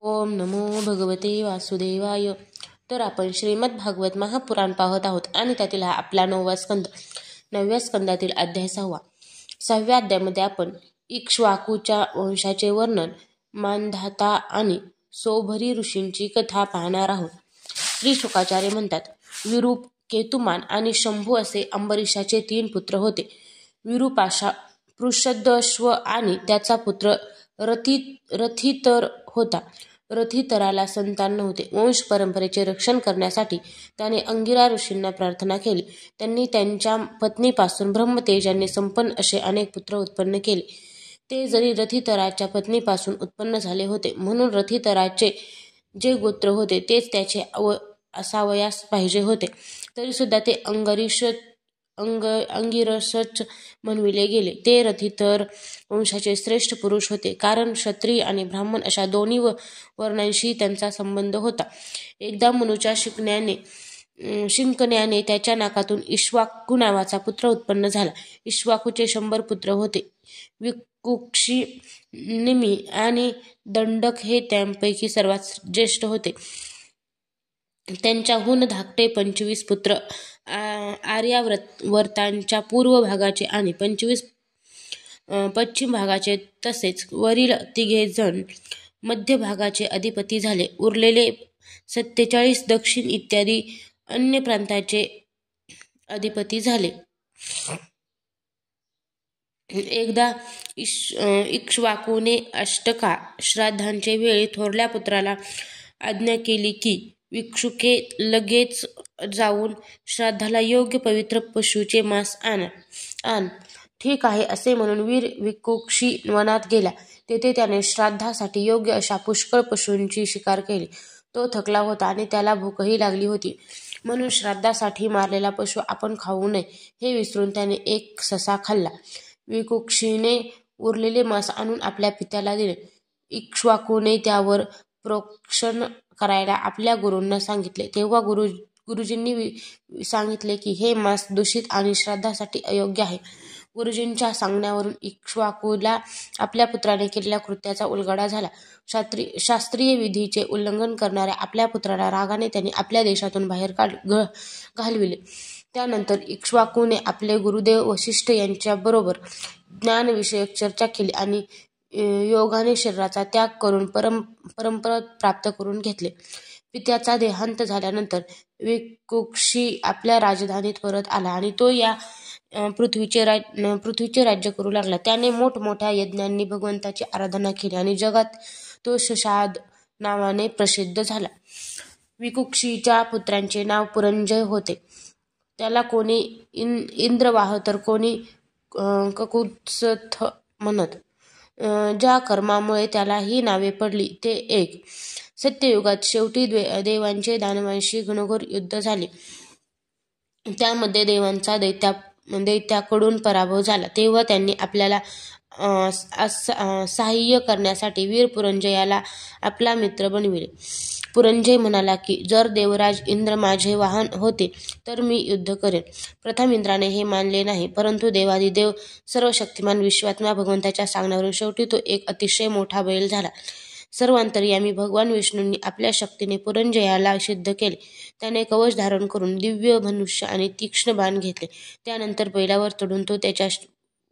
ओम नमो भगवते वासुदेवाय. तर आपण श्रीमद भागवत महापुराण पाहत आहोत आणि त्यातील हा आपला 9व्या स्कंदातील अध्याय 6. 6व्या अध्यायामध्ये आपण इक्ष्वाकूच्या वंशाचे वर्णन, मानधाता आणि सौभरी ऋषींची कथा पाहणार आहोत. श्री शुकाचार्य म्हणतात, विरूप, केतुमान आणि शंभू असे अंबरीशाचे 3 पुत्र होते. विरूपाशा पृषदश्व आणि त्याचा पुत्र रथितर होता. रथितराला संतान नव्हते. वंश परंपरेचे रक्षण करण्यासाठी त्याने अंगिरा ऋषींना प्रार्थना केली. त्यांनी त्यांच्या पत्नीपासून ब्रह्मतेजाने संपन्न असे अनेक पुत्र उत्पन्न केले. ते जरी रथितराच्या पत्नीपासून उत्पन्न झाले होते, म्हणून रथितराचे जे गोत्र होते तेच त्याचे असावयास पाहिजे होते, तरी सुद्धा ते अंगिरसच म्हणविले गेले. ते रथितर वंशाचे श्रेष्ठ पुरुष होते, कारण क्षत्रिय आणि ब्राह्मण अशा दोन्ही वर्णांशी त्यांचा संबंध होता. एकदा मनुच्या शिंकण्याने त्याच्या नाकातून इक्ष्वाकू नावाचा पुत्र उत्पन्न झाला. इक्ष्वाकूचे 100 पुत्र होते. विकुक्षी, निमी आणि दंडक हे त्यांपैकी सर्वात ज्येष्ठ होते. त्यांच्याहून धाकटे 25 पुत्र आर्यावर्तांच्या पूर्व भागाचे आणि 25 पश्चिम भागाचे, तसेच वरील 3 जण मध्य भागाचे अधिपती झाले. उरलेले 47 दक्षिण इत्यादी अन्य प्रांताचे अधिपती झाले. एकदा इक्ष्वाकूने अष्टका श्राद्धांचे वेळी थोरल्या पुत्राला आज्ञा केली की भिक्षुके लगेच जाऊन श्राद्धाला योग्य पवित्र पशूचे मांस आण. ठीक आहे असे म्हणून वीर विकुक्षी वनात गेला. तेथे त्याने श्राद्धासाठी योग्य अशा पुष्कळ पशूंची शिकार केली. तो थकला होता आणि त्याला भूकही लागली होती, म्हणून श्राद्धासाठी मारलेला पशु आपण खाऊ नये हे विसरून त्याने एक ससा खाल्ला. विकुक्षीने उरलेले मांस आणून आपल्या पित्याला दिले. इक्ष्वाकूने त्यावर प्रोक्षण करायला आपल्या गुरूंना सांगितले. तेव्हा गुरुजींनी सांगितले की हे मांस दूषित आणि श्राद्धासाठी अयोग्य आहे. गुरुजींच्या सांगण्यावरून इक्ष्वाकूला आपल्या पुत्राने केलेल्या कृत्याचा उलगडा झाला. शास्त्रीय विधीचे उल्लंघन करणाऱ्या आपल्या पुत्राला रागाने त्यांनी आपल्या देशातून बाहेर घालविले. त्यानंतर इक्ष्वाकूने आपले गुरुदेव वसिष्ठ यांच्याबरोबर ज्ञानविषयक चर्चा केली आणि योगाने शरीराचा त्याग करून परमपद प्राप्त करून घेतले. पित्याचा देहांत झाल्यानंतर विकुक्षी आपल्या राजधानीत परत आला आणि तो या पृथ्वीचे राज्य करू लागला. त्याने मोठमोठ्या यज्ञांनी भगवंताची आराधना केली आणि जगात तो शशाद नावाने प्रसिद्ध झाला. विकुक्षीच्या पुत्रांचे नाव पुरंजय होते. त्याला कोणी इंद्रवाह तर कोणी ककुत्स्थ म्हणत. ज्या कर्मामुळे त्याला ही नावे पडली ते एक. सत्ययुगात शेवटी देवांचे दानवांशी घनघोर युद्ध झाले. त्यामध्ये देवांचा दैत्याकडून पराभव झाला. तेव्हा त्यांनी आपल्याला सहाय्य करण्यासाठी वीर पुरंजयाला आपला मित्र बनविले. पुरंजय म्हणाला की जर देवराज इंद्र माझे वाहन होते तर मी युद्ध करेन. प्रथम इंद्राने हे मानले नाही, परंतु देवादिदेव सर्वशक्तिमान विश्वात्मा भगवंताच्या सांगण्यावरून शेवटी तो एक अतिशय मोठा बैल झाला. सर्वांतर्यामी भगवान विष्णूंनी आपल्या शक्तीने पुरंजयाला सिद्ध केले. त्याने कवच धारण करून दिव्य धनुष्य आणि तीक्ष्ण बाण घेतले. त्यानंतर बैलावर चढून तो त्याच्या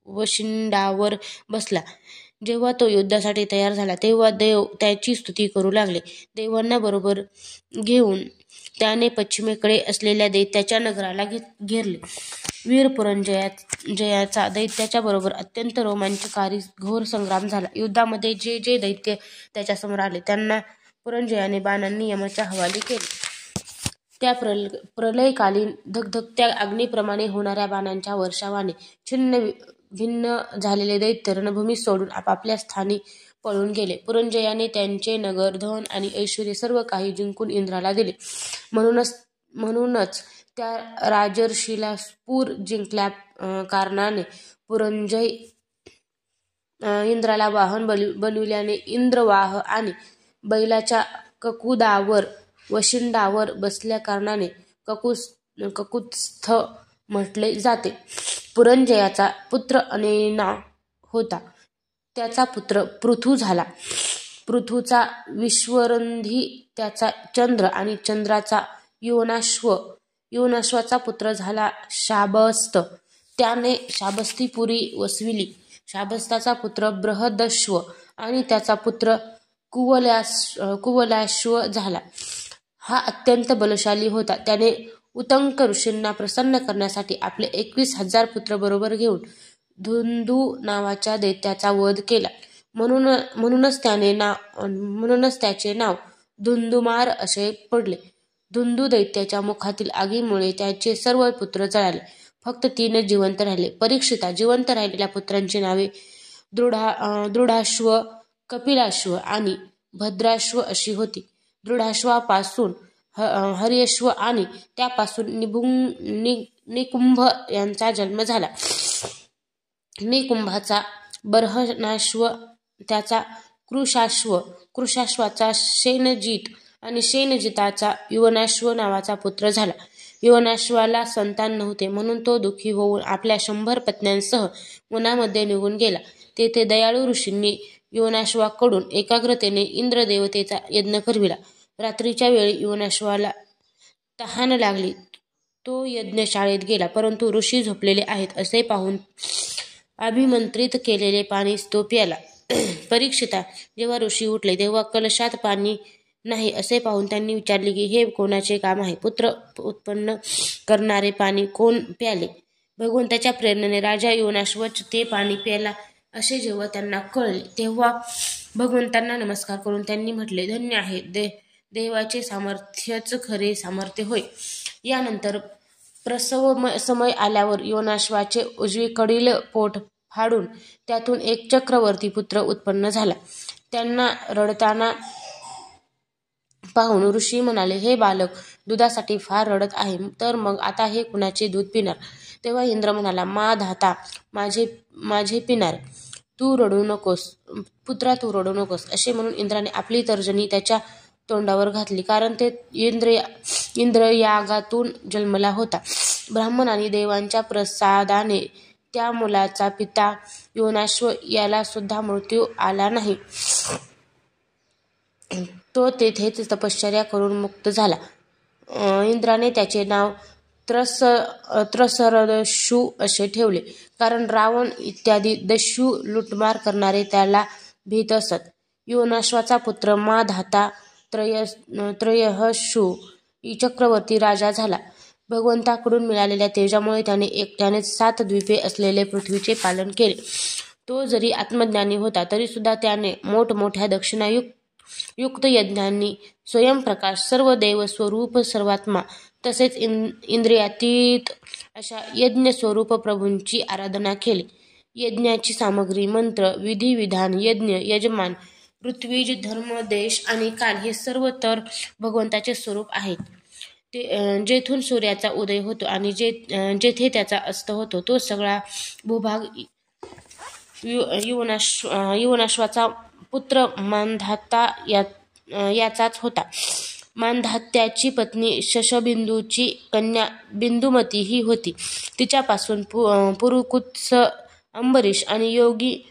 वशिंडावर बसला. जेव्हा तो युद्धासाठी तयार झाला तेव्हा देव त्याची स्तुती करू लागले. देवांना बरोबर घेऊन त्याने पश्चिमेकडे असलेल्या दैत्याच्या नगराला घेरले. वीर पुरंजयाचा दैत्याच्या बरोबर अत्यंत रोमांचकारी घोर संग्राम झाला. युद्धामध्ये जे जे दैत्य त्याच्यासमोर आले त्यांना पुरंजयाने बाणांनी यमाच्या हवाली केले. त्या प्रलयकालीन धगधगत्या अग्नीप्रमाणे होणाऱ्या बाणांच्या वर्षावाने छिन्न भिन्न झालेले दैत्य रणभूमी सोडून आपापल्या स्थानी पळून गेले. पुरंजयाने त्यांचे नगर, धन आणि ऐश्वर्य सर्व काही जिंकून इंद्राला दिले. म्हणूनच त्या राजर्षीला पूर जिंकल्या कारणाने पुरंजय इंद्राला वाहन बनविल्याने इंद्रवाह आणि बैलाच्या ककुदावर वशिंडावर बसल्या कारणाने ककुत्स्थ म्हटले जाते. पुरंजयाचा पुत्र अनेना होता. त्याचा पुत्र पृथू झाला. पृथूचा विश्वरंधी त्याचा चंद्र आणि चंद्राचा युवनाश्वाचा पुत्र झाला शाबस्त. त्याने शाबस्तीपुरी वसविली. शाबस्ताचा पुत्र बृहदश्व आणि त्याचा पुत्र कुवलाश्व झाला. हा अत्यंत बलशाली होता. त्याने उतंक ऋषींना प्रसन्न करण्यासाठी आपले 21,000 पुत्र बरोबर घेऊन धुंदू नावाच्या दैत्याचा वध केला. म्हणूनच त्याचे नाव धुंदुमार असे पडले. धुंदू दैत्याच्या मुखातील आगीमुळे त्याचे सर्व पुत्र जळाले. फक्त 3 जिवंत राहिले. परीक्षिता, जिवंत राहिलेल्या पुत्रांची नावे दृढाश्व, कपिलाश्व आणि भद्राश्व अशी होती. दृढाश्वापासून हरियश्व आणि त्यापासून निकुंभ यांचा जन्म झाला. निकुंभाचा बर्हणाश्व, त्याचा कृशाश्वाचा शेनजित आणि शेनजिताचा युवनाश्व नावाचा पुत्र झाला. युवनाश्वाला संतान नव्हते, म्हणून तो दुःखी होऊन आपल्या 100 पत्न्यांसह वनामध्ये निघून गेला. तेथे दयाळू ऋषींनी युवनाश्वाकडून एकाग्रतेने इंद्रदेवतेचा यज्ञ करविला. रात्रीच्या वेळी युवनाश्वाला तहान लागली. तो यज्ञशाळेत गेला, परंतु ऋषी झोपलेले आहेत असे पाहून अभिमंत्रित केलेले पाणी तो प्याला. परीक्षिता, जेव्हा ऋषी उठले तेव्हा कलशात पाणी नाही असे पाहून त्यांनी विचारले की हे कोणाचे काम आहे? पुत्र उत्पन्न करणारे पाणी कोण प्याले? भगवंताच्या प्रेरणेने राजा युवनाश्वच ते पाणी प्याला असे जेव्हा त्यांना कळले तेव्हा भगवंतांना नमस्कार करून त्यांनी म्हटले, धन्य आहे, देवाचे सामर्थ्यच खरे सामर्थ्य होय. यानंतर प्रसव समय आल्यावर युवनाश्वाचे उजवीकडील पोट फाडून त्यातून एक चक्रवर्ती पुत्र उत्पन्न झाला. त्यांना रडताना पाहून ऋषी म्हणाले, हे बालक दुधासाठी फार रडत आहे, तर मग आता हे कुणाचे दूध पिणार? तेव्हा इंद्र म्हणाला, मा धाता, माझे पिणार, तू रडू नकोस पुत्रा, तू रडू नकोस. असे म्हणून इंद्राने आपली तर्जनी त्याच्या तोंडावर घातली, कारण ते इंद्र यागातून जन्मला होता. ब्राह्मण आणि देवांच्या प्रसादाने त्या मुलाचा पिता युवनाश्व याला सुद्धा मृत्यू आला नाही. तो तेथेच तपश्चर्या करून मुक्त झाला. इंद्राने त्याचे नाव त्रसरदस्यू असे ठेवले, कारण रावण इत्यादी दस्यू लुटमार करणारे त्याला भीत असत. युवनाश्वाचा पुत्र माधाता त्रयहशू चक्रवर्ती राजा झाला. भगवंताकडून मिळालेल्या तेजामुळे त्याने एकट्यानेच 7 द्वीपे असलेले पृथ्वीचे पालन केले. तो जरी आत्मज्ञानी होता तरी सुद्धा त्याने मोठमोठ्या दक्षिणायुक्त यज्ञांनी स्वयंप्रकाश, सर्व देव स्वरूप, सर्वात्मा तसेच इंद्रियातीत अशा यज्ञ स्वरूप प्रभूंची आराधना केली. यज्ञाची सामग्री, मंत्र, विधिविधान, यज्ञ, यजमान, ऋत्विज, धर्म, देश आणि काल हे सर्व तर भगवंताचे स्वरूप आहेत. जेथून सूर्याचा उदय होतो आणि जेथे त्याचा अस्त होतो तो सगळा भूभाग युवनाश्वाचा पुत्र मांधाता याचाच होता. मांधात्याची पत्नी शशबिंदूची कन्या बिंदुमती ही होती. तिच्यापासून पुरुकुत्स, अंबरीश आणि योगी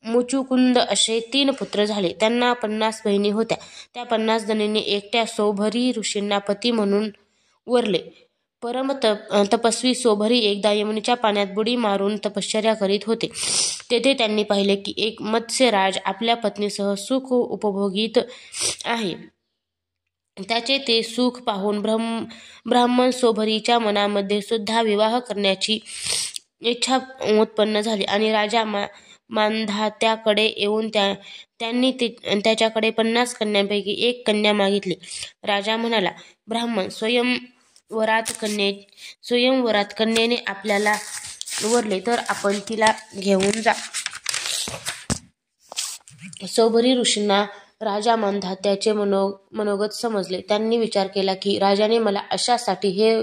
मुचुकुंद असे 3 पुत्र झाले. त्यांना 50 बहिणी होत्या. त्या 50 जणींनी एकट्या सौभरी ऋषींना पती म्हणून वरले. परम तपस्वी सौभरी एकदा यमुनेच्या पाण्यात बुडी मारून तपश्चर्या करीत होते. तेथे त्यांनी पाहिले की एक मत्स्यराज आपल्या पत्नीसह सुख उपभोगीत आहे. त्याचे ते सुख पाहून ब्राह्मण सौभरीच्या मनामध्ये सुद्धा विवाह करण्याची इच्छा उत्पन्न झाली आणि राजा मांधात्याकडे येऊन त्यांनी त्याच्याकडे 50 कन्यांपैकी एक कन्या मागितली. राजा म्हणाला, ब्राह्मण, स्वयंवरात कन्येने आपल्याला वरले तर आपण तिला घेऊन जा. सौभरी ऋषींना राजा मांधात्याचे मनोगत समजले. त्यांनी विचार केला की राजाने मला अशासाठी हे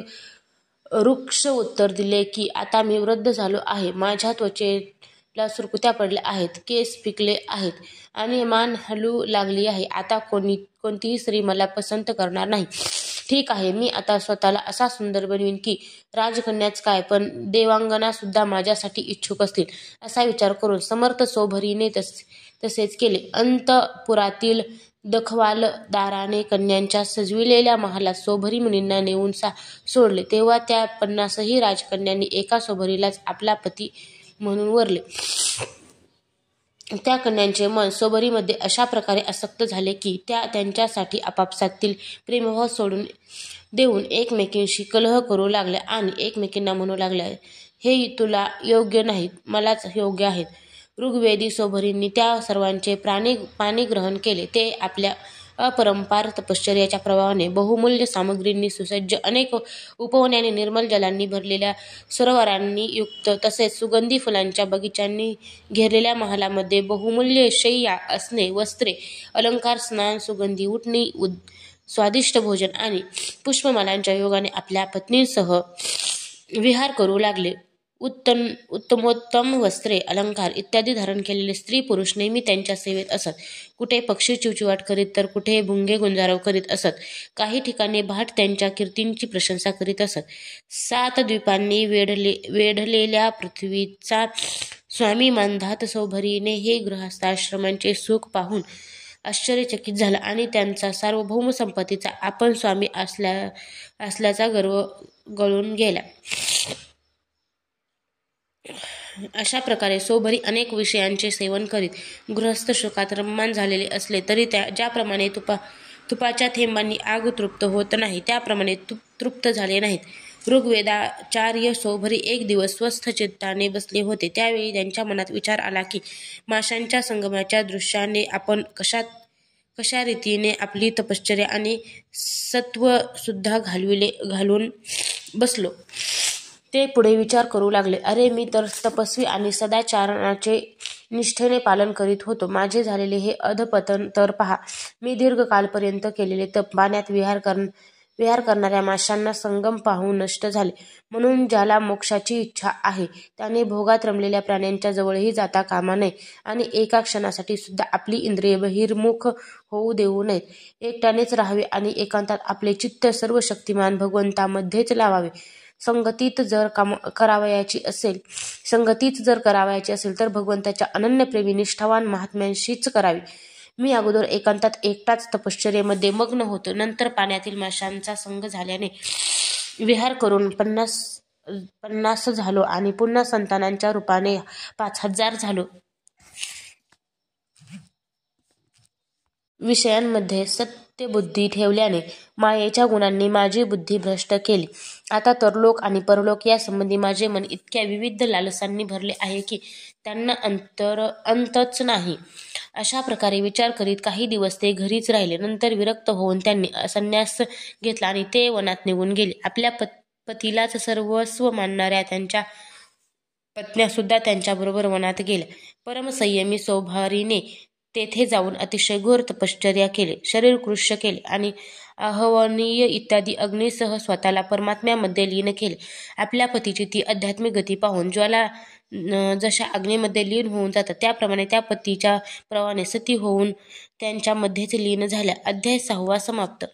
रुक्ष उत्तर दिले की आता मी वृद्ध झालो आहे, माझ्या त्वचेला सुरकुत्या पडल्या आहेत, केस पिकले आहेत आणि मान हलू लागली आहे. आता कोणतीही स्त्री मला पसंत करणार नाही. ठीक आहे, मी आता स्वतःला असा सुंदर बनवीन की राजकन्याच काय, पण देवांगना सुद्धा माझ्यासाठी इच्छुक असतील, असा विचार करून समर्थ सोभरीने तसेच केले. अंतपुरातील दखवालदाराने कन्यांच्या सजविलेल्या महालात सोभरी मुनींना नेऊन सोडले, तेव्हा त्या 50ही राजकन्यांनी एका सोभरीलाच आपला पती म्हणून वरले. त्या कन्यांचे मन सोबरीमध्ये अशा प्रकारे आसक्त झाले की त्या त्यांच्यासाठी आपापसातील प्रेमभाव सोडून देऊन एकमेकींशी कलह करू लागल्या आणि एकमेकींना म्हणू लागल्या, हे तुला योग्य नाहीत, मलाच योग्य आहेत. ऋग्वेदी सोभरींनी त्या सर्वांचे पाणी ग्रहण केले. ते आपल्या अपरंपार तपश्चर्याच्या प्रभावाने बहुमूल्य सामग्रींनी सुसज्ज, अनेक उपवनांनी, निर्मल जलांनी भरलेल्या सरोवरांनी युक्त, तसेच सुगंधी फुलांच्या बगीच्यांनी घेरलेल्या महालामध्ये बहुमूल्य शय्या, आसने, वस्त्रे, अलंकार, स्नान, सुगंधी उटणी, स्वादिष्ट भोजन आणि पुष्पमालांच्या योगाने आपल्या पत्नींसह विहार करू लागले. उत्तमोत्तम वस्त्रे, अलंकार इत्यादी धारण केलेले स्त्री पुरुष नेहमी त्यांच्या सेवेत असत. कुठे पक्षी चिवचिवाट करीत तर कुठे भुंगे गुंजारव करीत असत. काही ठिकाणी भाट त्यांच्या कीर्तींची प्रशंसा करीत असत. 7 द्वीपांनी वेढलेल्या पृथ्वीचा स्वामी मानधात सोभरीने हे गृहस्थाश्रमांचे सुख पाहून आश्चर्यचकित झाला आणि त्यांचा सार्वभौम संपत्तीचा आपण स्वामी असल्याचा गर्व गळून गेला. अशा प्रकारे सोभरी अनेक विषयांचे सेवन करीत गृहस्थ शोकात रममाण झालेले असले तरी ज्याप्रमाणे तुपाच्या थेंबांनी आग तृप्त होत नाही, त्याप्रमाणे तृप्त झाले नाहीत. ऋग्वेदाचार्य सोभरी एक दिवस स्वस्थ चित्ताने बसले होते. त्यावेळी त्यांच्या मनात विचार आला की माशांच्या संगमाच्या दृश्याने आपण कशा रीतीने आपली तपश्चर्या आणि सत्व सुद्धा घालून बसलो. ते पुढे विचार करू लागले, अरे मी तर तपस्वी आणि सदाचाराचे निष्ठेने पालन करीत होतो. माझे झालेले हे अधपतन तर पहा. मी दीर्घकालपर्यंत केलेले तप पाण्यात विहार करणाऱ्या माशांना संगम पाहून नष्ट झाले. म्हणून ज्याला मोक्षाची इच्छा आहे त्याने भोगात रमलेल्या प्राण्यांच्या जवळही जाता कामा नये आणि एका क्षणासाठी सुद्धा आपली इंद्रिय बहिर्मुख होऊ देऊ नयेत. एकट्यानेच राहावे आणि एकांतात आपले चित्त सर्व शक्तिमान भगवंतामध्येच लावावे. संगतीच जर करावयाची असेल तर भगवंताच्या अनन्यप्रेमी निष्ठावान महात्म्यांशीच करावी. मी अगोदर एकांतात एकटाच तपश्चर्येमध्ये मग्न होतो. नंतर पाण्यातील माशांचा संग झाल्याने विहार करून 50 झालो आणि पुन्हा संतानांच्या रूपाने 5000 झालो. विषयांमध्ये सत्यबुद्धी ठेवल्याने मायेच्या गुणांनी माझी बुद्धी भ्रष्ट केली. आता तर लोक आणि परलोक यासंबंधी माझे मन इतक्या विविध लालसांनी भरले आहे की त्यांना अंतच नाही. अशा प्रकारे विचार करीत काही दिवस ते घरीच राहिले. नंतर विरक्त होऊन त्यांनी संन्यास घेतला आणि ते वनात निघून गेले. आपल्या पतीलाच सर्वस्व मानणाऱ्या त्यांच्या पत्न्या सुद्धा त्यांच्याबरोबर वनात गेल्या. परमसंयमी सोभरीने तेथे जाऊन अतिशय घोर तपश्चर्या केले, शरीर कृष्य केले आणि आहवनीय इत्यादी अग्नीसह स्वतःला परमात्म्यामध्ये लीन केले. आपल्या पतीची ती आध्यात्मिक गती पाहून ज्वाला जशा अग्नीमध्ये लीन होऊन जातात त्याप्रमाणे त्या पतीच्या प्रवाहाने सती होऊन त्यांच्यामध्येच लीन झाल्या. अध्याय 6 समाप्त.